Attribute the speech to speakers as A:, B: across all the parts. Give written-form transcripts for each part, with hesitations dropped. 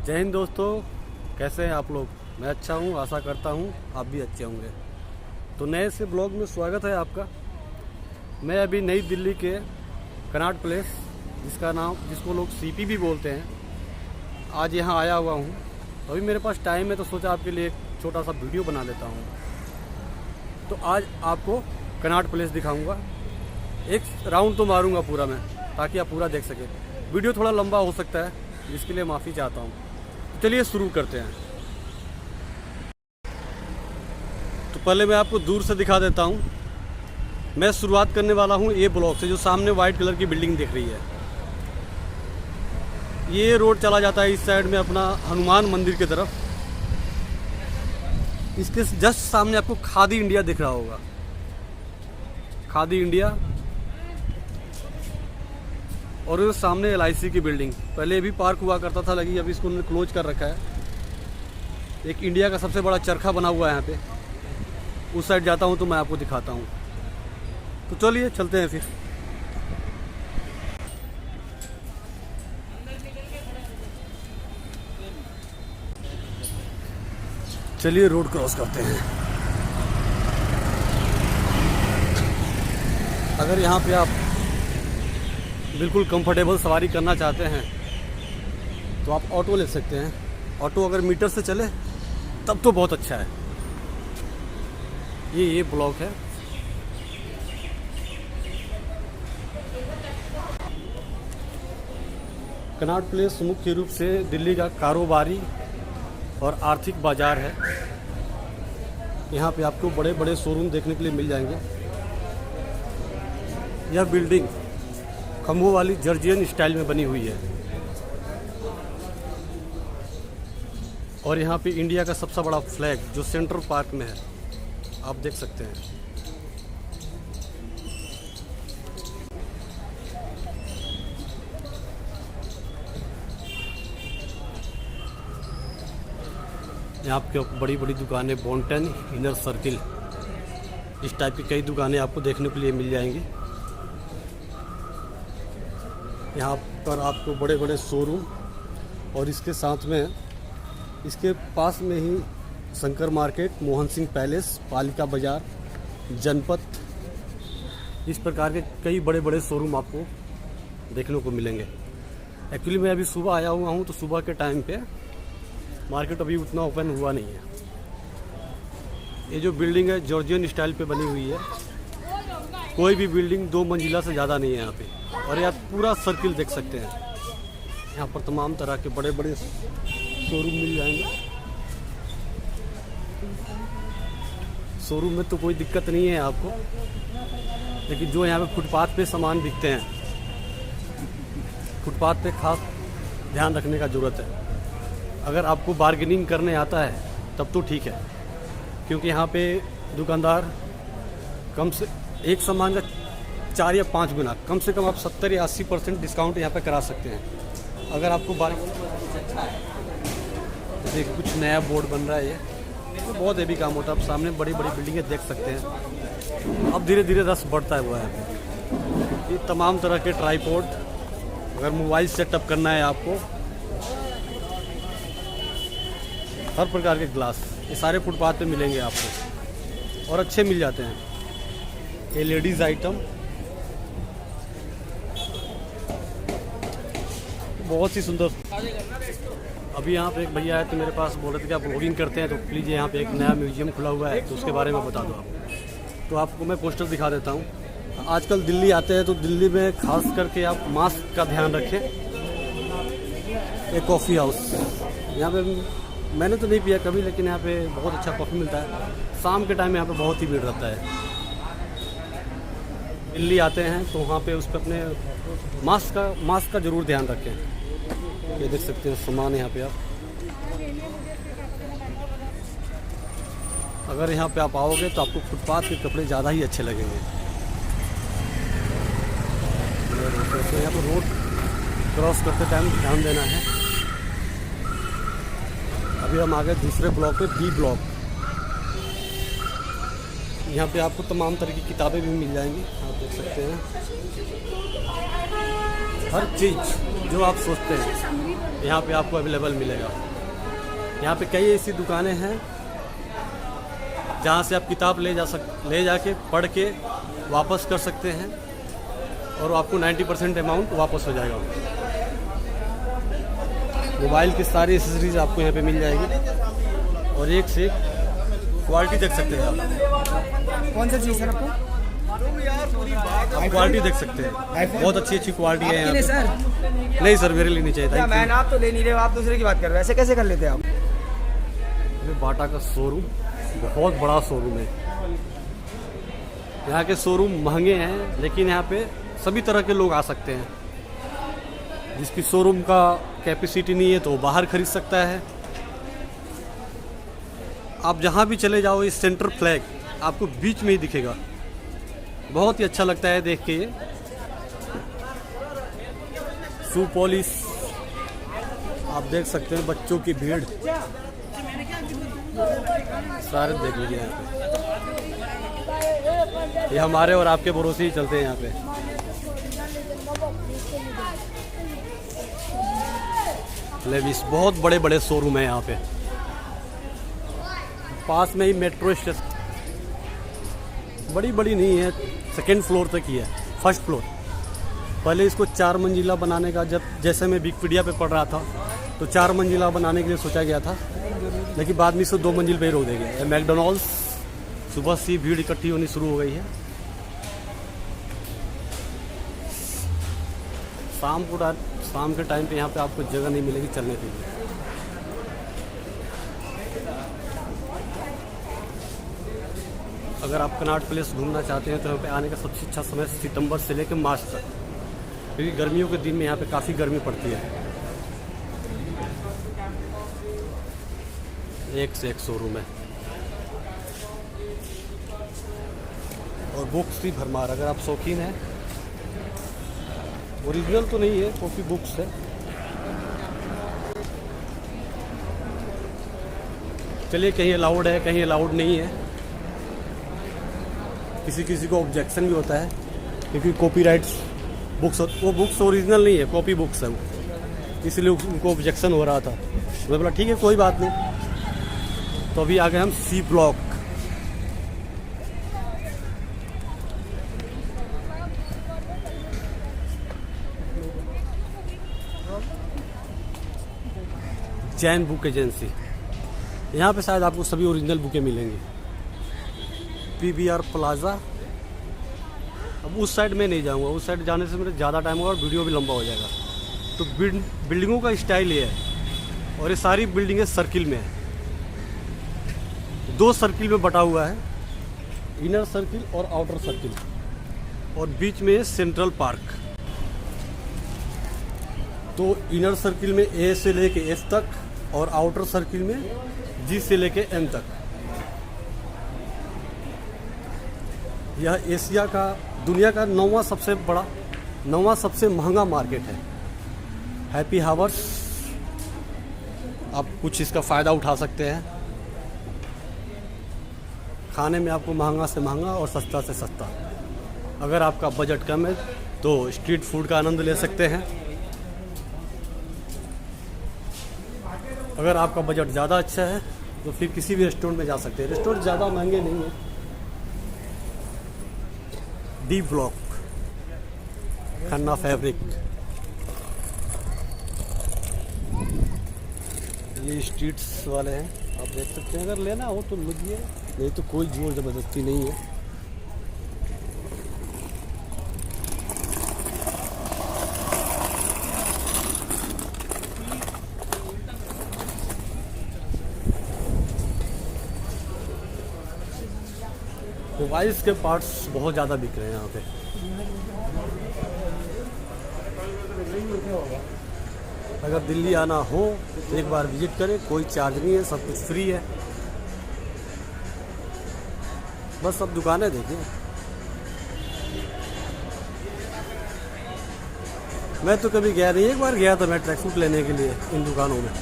A: जय हिंद दोस्तों, कैसे हैं आप लोग। मैं अच्छा हूं, आशा करता हूं आप भी अच्छे होंगे। तो नए से ब्लॉग में स्वागत है आपका। मैं अभी नई दिल्ली के कनॉट प्लेस, जिसको लोग सीपी भी बोलते हैं, आज यहां आया हुआ हूं। तो अभी मेरे पास टाइम है तो सोचा आपके लिए एक छोटा सा वीडियो बना लेता हूं। तो आज आपको कनॉट प्लेस दिखाऊंगा। एक राउंड तो मारूंगा पूरा मैं, ताकि आप पूरा देख सकें। वीडियो थोड़ा लंबा हो सकता है, जिसके लिए माफ़ी चाहता हूँ। चलिए शुरू करते हैं। तो पहले मैं आपको दूर से दिखा देता हूँ। मैं शुरुआत करने वाला हूँ ए ब्लॉक से, जो सामने वाइट कलर की बिल्डिंग दिख रही है। ये रोड चला जाता है इस साइड में अपना हनुमान मंदिर की तरफ। इसके जस्ट सामने आपको खादी इंडिया दिख रहा होगा। खादी इंडिया, और ये सामने LIC की बिल्डिंग। पहले भी पार्क हुआ करता था, लगी अभी इसको उन्होंने क्लोज कर रखा है। एक इंडिया का सबसे बड़ा चरखा बना हुआ है यहाँ पे। उस साइड जाता हूँ तो मैं आपको दिखाता हूँ। तो चलिए चलते हैं फिर। चलिए रोड क्रॉस करते हैं। अगर यहाँ पे आप बिल्कुल कंफर्टेबल सवारी करना चाहते हैं तो आप ऑटो ले सकते हैं। ऑटो अगर मीटर से चले तब तो बहुत अच्छा है। ये ब्लॉक है। कनॉट प्लेस मुख्य रूप से दिल्ली का कारोबारी और आर्थिक बाजार है। यहाँ पे आपको बड़े बड़े शोरूम देखने के लिए मिल जाएंगे। यह बिल्डिंग खंभों वाली जॉर्जियन स्टाइल में बनी हुई है। और यहाँ पे इंडिया का सबसे बड़ा फ्लैग जो सेंट्रल पार्क में है, आप देख सकते हैं। यहाँ पे बड़ी बड़ी दुकानें, बॉन्टन, इनर सर्किल, इस टाइप की कई दुकानें आपको देखने के लिए मिल जाएंगी। यहाँ पर आपको बड़े बड़े शोरूम, और इसके साथ में इसके पास में ही शंकर मार्केट, मोहन सिंह पैलेस, पालिका बाज़ार, जनपथ, इस प्रकार के कई बड़े बड़े शोरूम आपको देखने को मिलेंगे। एक्चुअली मैं अभी सुबह आया हुआ हूँ, तो सुबह के टाइम पे मार्केट अभी उतना ओपन हुआ नहीं है। ये जो बिल्डिंग है जॉर्जियन स्टाइल पे बनी हुई है। कोई भी बिल्डिंग 2 मंजिला से ज़्यादा नहीं है यहाँ पे। और यहाँ पूरा सर्किल देख सकते हैं। यहाँ पर तमाम तरह के बड़े बड़े शोरूम मिल जाएंगे। शोरूम में तो कोई दिक्कत नहीं है आपको, लेकिन जो यहाँ पे फुटपाथ पे सामान बिकते हैं, फुटपाथ पे खास ध्यान रखने का ज़रूरत है। अगर आपको बार्गेनिंग करने आता है तब तो ठीक है, क्योंकि यहाँ पे दुकानदार कम से एक सामान का 4 या 5 गुना, कम से कम आप 70 या 80% डिस्काउंट यहाँ पे करा सकते हैं। अगर आपको देखिए कुछ नया बोर्ड बन रहा है, ये तो बहुत हेवी काम होता है। आप सामने बड़ी बड़ी बिल्डिंगें देख सकते हैं। अब धीरे धीरे रस बढ़ता है हुआ है। ये तमाम तरह के ट्राईपोड, अगर मोबाइल सेटअप करना है आपको, हर प्रकार के ग्लास, ये सारे फुटपाथ पे मिलेंगे आपको, और अच्छे मिल जाते हैं। ये लेडीज़ आइटम बहुत ही सुंदर। अभी यहाँ पे एक भैया है तो मेरे पास बोल रहे थे कि आप ब्लॉगिंग करते हैं, तो प्लीज़ यहाँ पे एक नया म्यूजियम खुला हुआ है, तो उसके बारे में बता दो आप। तो आपको मैं पोस्टर दिखा देता हूँ। आजकल दिल्ली आते हैं तो दिल्ली में खास करके आप मास्क का ध्यान रखें। एक कॉफ़ी हाउस, यहाँ पे मैंने तो नहीं पिया कभी, लेकिन यहाँ पे बहुत अच्छा कॉफ़ी मिलता है। शाम के टाइम में यहाँ पे बहुत ही भीड़ रहता है। दिल्ली आते हैं तो वहाँ पे उस पर अपने मास्क का ज़रूर ध्यान रखें। ये देख सकते हैं सामान यहाँ पे आप। अगर यहाँ पे आप आओगे तो आपको फुटपाथ के कपड़े ज़्यादा ही अच्छे लगेंगे। तो यहाँ पर रोड क्रॉस करते टाइम ध्यान देना है। अभी हम आ गए दूसरे ब्लॉक पे, B ब्लॉक। यहाँ पे आपको तमाम तरह की किताबें भी मिल जाएंगी, आप देख सकते हैं। हर चीज़ जो आप सोचते हैं यहाँ पे आपको अवेलेबल मिलेगा। यहाँ पे कई ऐसी दुकानें हैं जहाँ से आप किताब ले जाके पढ़ के वापस कर सकते हैं और आपको 90% अमाउंट वापस हो जाएगा। मोबाइल की सारी एक्सेसरीज आपको यहाँ पे मिल जाएगी और एक से एक क्वालिटी देख सकते हैं आप।
B: कौन सा चीज़ सर आपको?
A: आप क्वालिटी देख सकते हैं, बहुत अच्छी अच्छी क्वालिटी है यहाँ पे।
B: सर
A: नहीं सर, मेरे लिए नहीं चाहिए था।
B: मैंने आप तो ले नहीं रहे हो, आप दूसरे की बात कर रहे हो, ऐसे कैसे कर लेते हैं आप?
A: बाटा का शोरूम बहुत बड़ा शोरूम है। यहाँ के शोरूम महंगे हैं लेकिन यहाँ पे सभी तरह के लोग आ सकते हैं। जिसकी शोरूम का कैपेसिटी नहीं है तो वो बाहर खरीद सकता है। आप जहाँ भी चले जाओ, इस सेंटर फ्लैग आपको बीच में ही दिखेगा, बहुत ही अच्छा लगता है देख के। ये शू पॉलिश आप देख सकते हैं, बच्चों की भीड़ सारे देख लीजिए यहाँ पे। ये हमारे और आपके भरोसे ही चलते हैं यहाँ पे। लेविस बहुत बड़े बड़े शोरूम है यहाँ पे। पास में ही मेट्रो स्टेशन, बड़ी बड़ी नहीं है, सेकेंड फ्लोर तक ही है, फर्स्ट फ्लोर। पहले इसको 4 मंजिला बनाने का, जैसे मैं विकिपीडिया पे पढ़ रहा था तो 4 मंजिला बनाने के लिए सोचा गया था, लेकिन बाद में इसको 2 मंजिल पे ही रोक देंगे। ये मैकडॉनल्ड्स, सुबह से भीड़ इकट्ठी होनी शुरू हो गई है। शाम के टाइम पे यहाँ पे आपको जगह नहीं मिलेगी चलने के लिए। अगर आप कनॉट प्लेस घूमना चाहते हैं तो यहाँ पे आने का सबसे अच्छा समय सितंबर से लेकर मार्च तक, क्योंकि गर्मियों के दिन में यहाँ पे काफ़ी गर्मी पड़ती है। एक से एक शोरूम है और बुक्स की भरमार। अगर आप शौकीन हैं, ओरिजिनल तो नहीं है, कॉपी बुक्स है। चलिए, कहीं अलाउड है कहीं अलाउड नहीं है। किसी किसी को ऑब्जेक्शन भी होता है क्योंकि कॉपीराइट्स बुक्स, वो बुक्स ओरिजिनल नहीं है, कॉपी बुक्स है वो, इसलिए उनको ऑब्जेक्शन हो रहा था। मैं बोला ठीक है कोई बात नहीं। तो अभी आ गए हम C block. Jain book agency, यहाँ पे शायद आपको सभी ओरिजिनल बुकें मिलेंगी। PVR plaza. अब उस साइड में नहीं जाऊँगा, उस साइड जाने से मेरे ज़्यादा टाइम होगा और वीडियो भी लंबा हो जाएगा। तो बिल्डिंगों का स्टाइल ये है और ये सारी बिल्डिंगें सर्किल में है, 2 सर्किल में बटा हुआ है, इनर सर्किल और आउटर सर्किल, और बीच में सेंट्रल पार्क। तो इनर सर्किल में A से लेके F तक और आउटर सर्किल में G से लेके M तक। यह एशिया का, दुनिया का 9वां सबसे महंगा मार्केट है। हैप्पी हावर्स, आप कुछ इसका फ़ायदा उठा सकते हैं। खाने में आपको महंगा से महंगा और सस्ता से सस्ता। अगर आपका बजट कम है तो स्ट्रीट फूड का आनंद ले सकते हैं। अगर आपका बजट ज़्यादा अच्छा है तो फिर किसी भी रेस्टोरेंट में जा सकते हैं। रेस्टोरेंट ज़्यादा महंगे नहीं है। डी ब्लॉक, खन्ना फैब्रिक, ये स्ट्रीट्स वाले हैं, आप देख सकते हैं। अगर लेना हो तो लीजिए, नहीं तो कोई जोर ज़बरदस्ती नहीं है। मोबाइल्स के पार्ट्स बहुत ज़्यादा बिक रहे हैं यहाँ पे। अगर दिल्ली आना हो तो एक बार विजिट करें, कोई चार्ज नहीं है, सब कुछ फ्री है। बस सब दुकानें देखिए। मैं तो कभी गया नहीं, एक बार गया था मैं ट्रैक सूट लेने के लिए इन दुकानों में,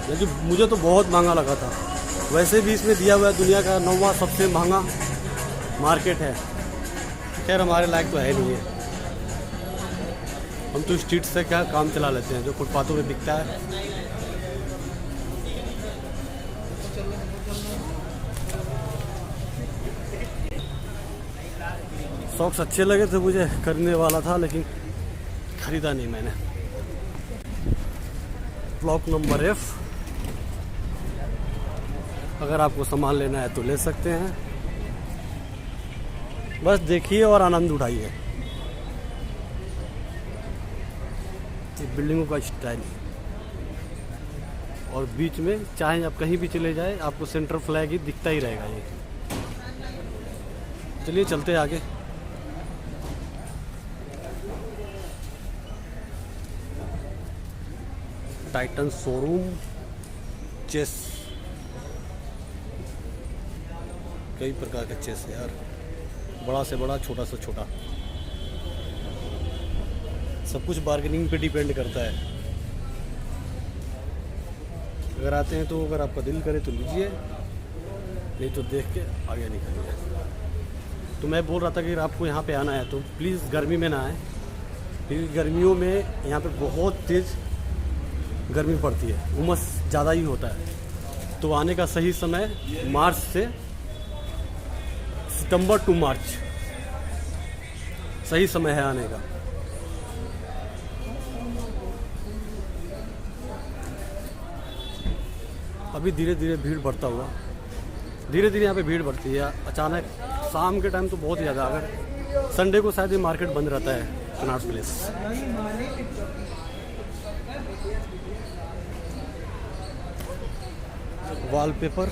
A: लेकिन मुझे तो बहुत महंगा लगा था। वैसे भी इसमें दिया हुआ है दुनिया का 9वां सबसे महंगा मार्केट है। खैर हमारे लायक तो है नहीं है, हम तो स्ट्रीट से क्या काम चला लेते हैं जो फुटपाथों पे बिकता है। सॉक्स अच्छे लगे थे, मुझे खरीदने वाला था लेकिन खरीदा नहीं मैंने। ब्लॉक नंबर F, अगर आपको सामान लेना है तो ले सकते हैं, बस देखिए और आनंद उठाइए। ये बिल्डिंगों का स्टाइल, और बीच में चाहे आप कहीं भी चले जाए आपको सेंटर फ्लैग ही दिखता ही रहेगा। ये चलिए चलते हैं आगे। टाइटन शोरूम, चेस, कई प्रकार का चेस है यार, बड़ा से बड़ा, छोटा से छोटा, सब कुछ बार्गेनिंग पे डिपेंड करता है। अगर आते हैं तो अगर आपका दिल करे तो लीजिए, नहीं तो देख के आगे निकलिए। तो मैं बोल रहा था कि अगर आपको यहाँ पे आना है तो प्लीज़ गर्मी में ना आए, क्योंकि गर्मियों में यहाँ पे बहुत तेज़ गर्मी पड़ती है, उमस ज़्यादा ही होता है। तो आने का सही समय मार्च से सितंबर टू मार्च सही समय है आने का। अभी धीरे धीरे भीड़ बढ़ता हुआ, धीरे धीरे यहाँ पे भीड़ बढ़ती है। अचानक शाम के टाइम तो बहुत ज़्यादा, अगर संडे को शायद ये मार्केट बंद रहता है कनॉट प्लेस। वॉलपेपर,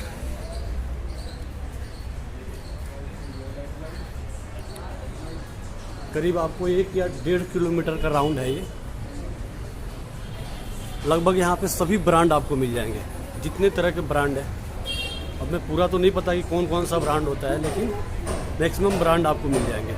A: करीब आपको 1 या 1.5 किलोमीटर का राउंड है ये। लगभग यहाँ पे सभी ब्रांड आपको मिल जाएंगे, जितने तरह के ब्रांड है। अब मैं पूरा तो नहीं पता कि कौन कौन सा ब्रांड होता है, लेकिन मैक्सिमम ब्रांड आपको मिल जाएंगे।